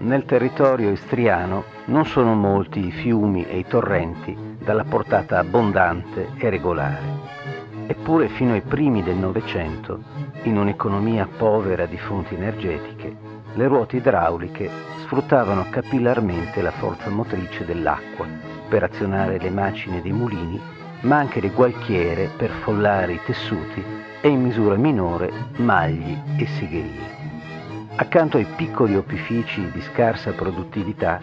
Nel territorio istriano non sono molti i fiumi e i torrenti dalla portata abbondante e regolare. Eppure fino ai primi del Novecento, in un'economia povera di fonti energetiche, le ruote idrauliche sfruttavano capillarmente la forza motrice dell'acqua per azionare le macine dei mulini, ma anche le gualchiere per follare i tessuti e in misura minore magli e segherie. Accanto ai piccoli opifici di scarsa produttività,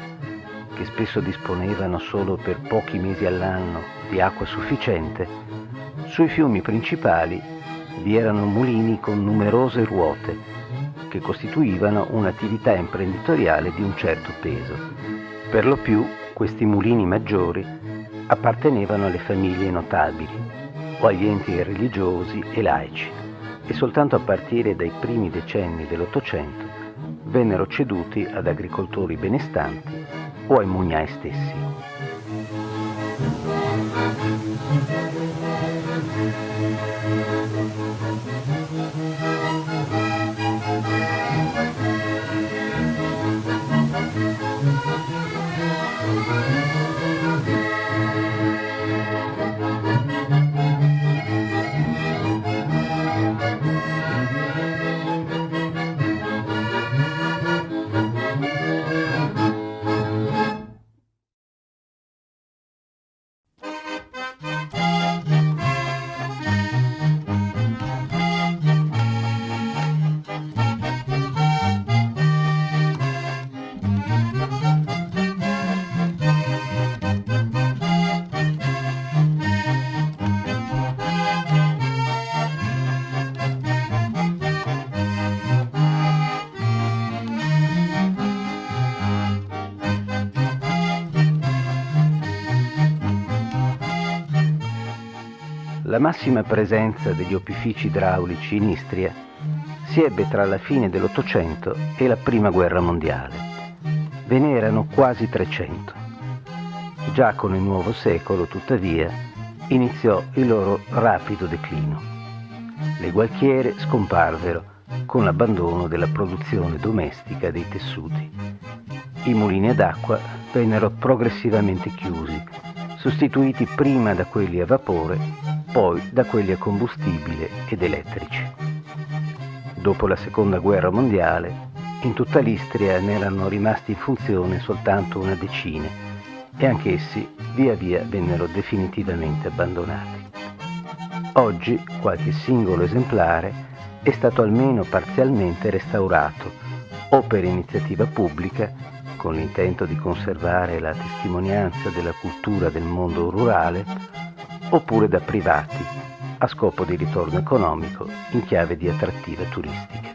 che spesso disponevano solo per pochi mesi all'anno di acqua sufficiente, sui fiumi principali vi erano mulini con numerose ruote, che costituivano un'attività imprenditoriale di un certo peso. Per lo più, questi mulini maggiori appartenevano alle famiglie notabili o agli enti religiosi e laici, e soltanto a partire dai primi decenni dell'Ottocento vennero ceduti ad agricoltori benestanti o ai mugnai stessi. La massima presenza degli opifici idraulici in Istria si ebbe tra la fine dell'Ottocento e la Prima Guerra Mondiale. Ve ne erano quasi 300. Già con il nuovo secolo, tuttavia, iniziò il loro rapido declino. Le gualchiere scomparvero con l'abbandono della produzione domestica dei tessuti. I mulini ad acqua vennero progressivamente chiusi, sostituiti prima da quelli a vapore, poi da quelli a combustibile ed elettrici. Dopo la Seconda Guerra Mondiale, in tutta l'Istria ne erano rimasti in funzione soltanto una decina e anch'essi via via vennero definitivamente abbandonati. Oggi qualche singolo esemplare è stato almeno parzialmente restaurato o per iniziativa pubblica, con l'intento di conservare la testimonianza della cultura del mondo rurale, oppure da privati a scopo di ritorno economico in chiave di attrattiva turistica.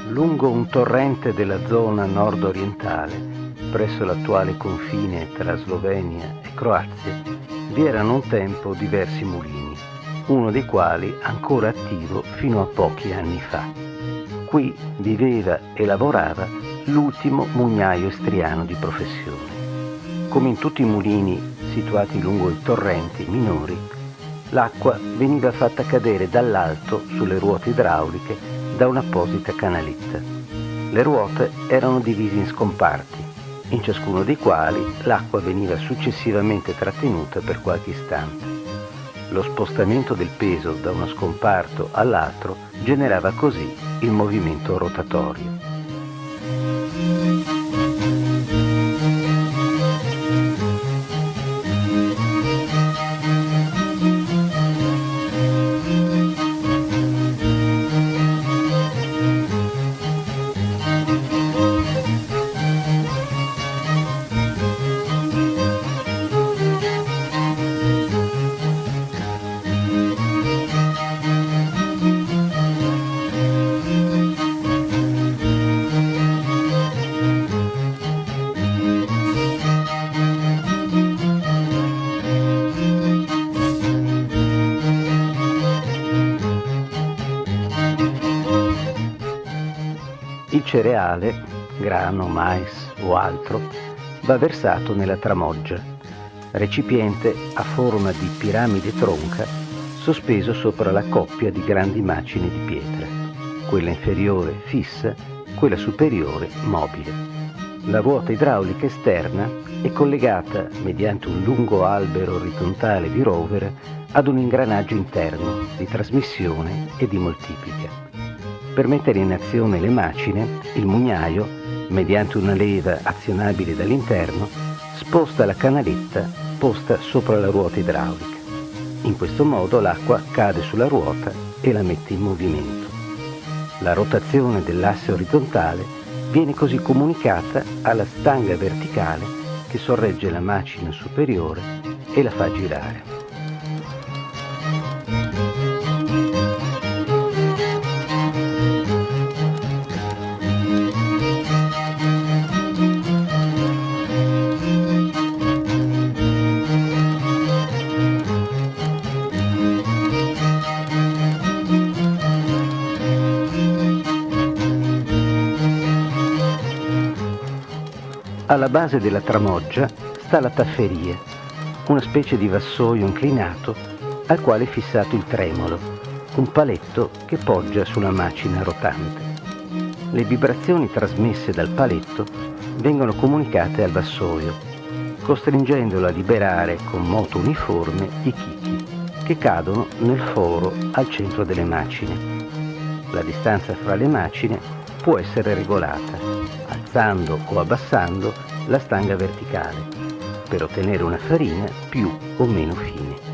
Lungo un torrente della zona nord-orientale, presso l'attuale confine tra Slovenia e Croazia, vi erano un tempo diversi mulini, uno dei quali ancora attivo fino a pochi anni fa. Qui viveva e lavorava l'ultimo mugnaio istriano di professione. Come in tutti i mulini situati lungo i torrenti minori, l'acqua veniva fatta cadere dall'alto sulle ruote idrauliche da un'apposita canaletta. Le ruote erano divise in scomparti, in ciascuno dei quali l'acqua veniva successivamente trattenuta per qualche istante. Lo spostamento del peso da uno scomparto all'altro generava così il movimento rotatorio. Il cereale, grano, mais o altro, va versato nella tramoggia, recipiente a forma di piramide tronca sospeso sopra la coppia di grandi macine di pietra, quella inferiore fissa, quella superiore mobile. La ruota idraulica esterna è collegata mediante un lungo albero orizzontale di rovere ad un ingranaggio interno di trasmissione e di moltiplica. Per mettere in azione le macine, il mugnaio, mediante una leva azionabile dall'interno, sposta la canaletta posta sopra la ruota idraulica. In questo modo l'acqua cade sulla ruota e la mette in movimento. La rotazione dell'asse orizzontale viene così comunicata alla stanga verticale che sorregge la macina superiore e la fa girare. Alla base della tramoggia sta la tafferia, una specie di vassoio inclinato al quale è fissato il tremolo, un paletto che poggia sulla macina rotante. Le vibrazioni trasmesse dal paletto vengono comunicate al vassoio, costringendolo a liberare con moto uniforme i chicchi che cadono nel foro al centro delle macine. La distanza fra le macine può essere regolata alzando o abbassando la stanga verticale per ottenere una farina più o meno fine.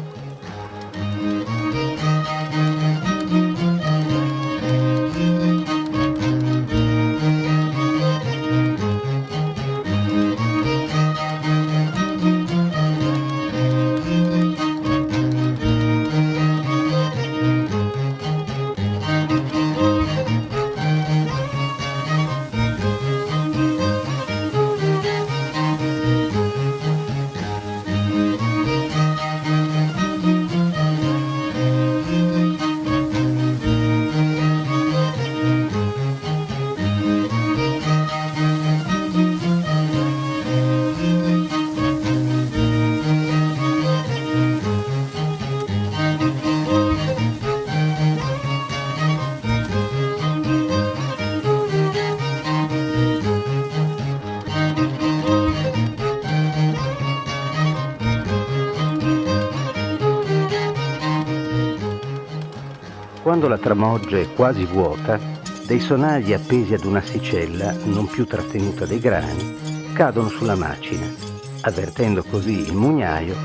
Quando la tramoggia è quasi vuota, dei sonagli appesi ad un'assicella non più trattenuta dai grani cadono sulla macina, avvertendo così il mugnaio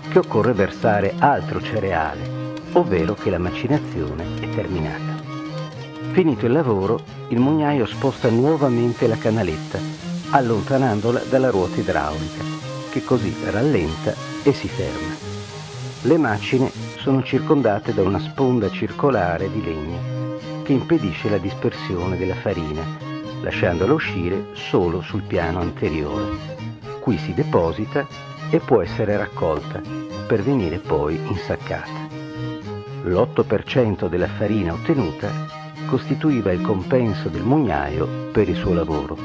che occorre versare altro cereale, ovvero che la macinazione è terminata. Finito il lavoro, il mugnaio sposta nuovamente la canaletta, allontanandola dalla ruota idraulica, che così rallenta e si ferma. Le macine sono circondate da una sponda circolare di legno che impedisce la dispersione della farina, lasciandola uscire solo sul piano anteriore. Qui si deposita e può essere raccolta per venire poi insaccata. L'8% della farina ottenuta costituiva il compenso del mugnaio per il suo lavoro.